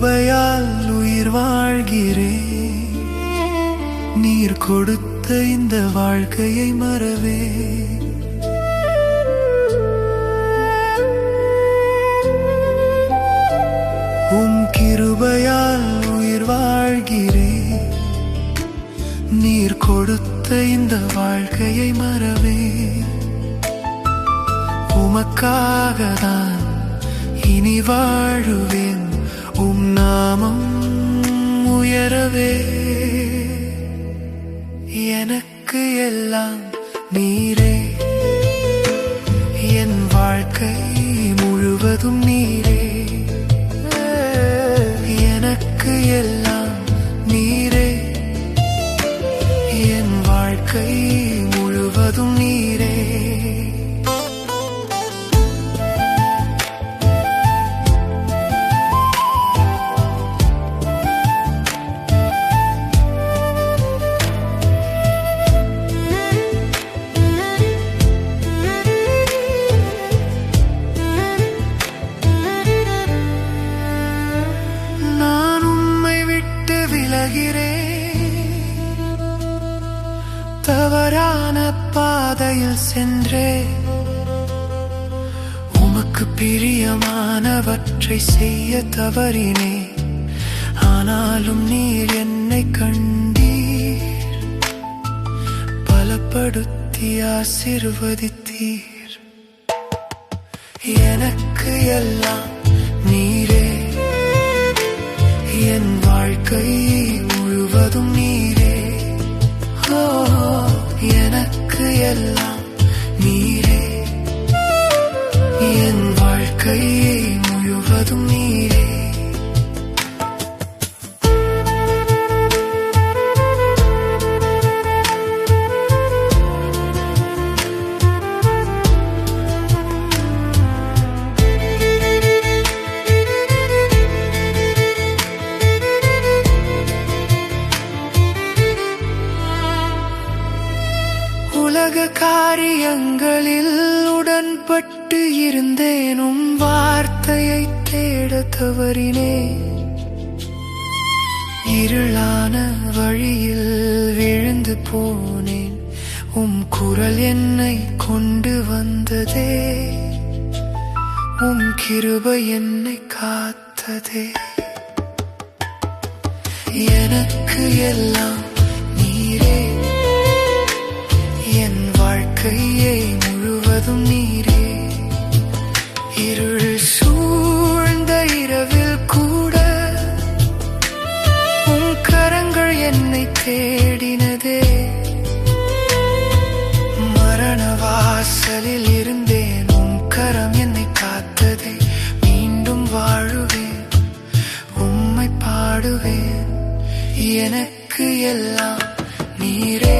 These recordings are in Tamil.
கிருபையால் உயிர் வாழ்கிறேன். நீர் கொடுத்த இந்த வாழ்க்கையை மறவே. உம் கிருபையால் உயிர் வாழ்கிறேன். நீர் கொடுத்த இந்த வாழ்க்கையை மறவே. உமக்காகத்தான் இனி வாழுவேன். உம் நாமம் உயரவே. எனக்கு எல்லாம் நீரே, என் வாழ்க்கை முழுவதும் நீரே. எனக்கு எல்லாம் நீரே, என் வாழ்க்கை முழுவதும் நீரே. தவறான பாதையில் சென்றே உமக்கு பிரியமானவற்றை செய்ய தவறினே. ஆனாலும் நீர் என்னை கண்டீர், பலப்படுத்தி ஆசீர்வதித்தீர். எனக்கு எல்லாம் நீரே, என் வாழ்க்கை முழுவதும் நீரே. எனக்கு எல்லாம் நீரே, என் வாழ்க்கை முழுவதும் நீரே. உலக காரியங்களில் உடன்பட்டு இருந்தேனும் வார்த்தையை தேட தவறினேன். இருளான வழியில் விழுந்து போனேன். உம் குரல் என்னை கொண்டு வந்ததே. உம் கிருபை என்னை காத்ததே. எனக்கு எல்லாம் நீரே, என் வாழ்க்கையை முழுவதும் நீரே. இருள் சூழ்ந்த இரவில் கூட உம் கரங்கள் என்னை தேடினதே. மரண வாசலில் இருந்தேன், உம் கரம் என்னை காத்ததே. மீண்டும் வாழுவேன், உம்மை பாடுவேன். எனக்கு எல்லாம் நீரே,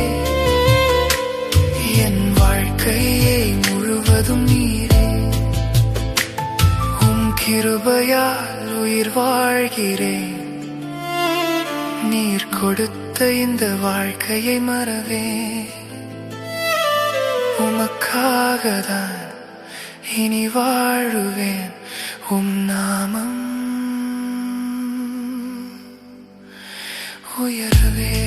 என் வாழ்க்கையை முழுவதும் நீரே. உம் கிருபையால் உயிர் வாழ்கிறேன். நீர் கொடுத்த இந்த வாழ்க்கையை மறவே. உமக்காகத்தான் இனி வாழுவேன். உம் நாமம் உயரவே.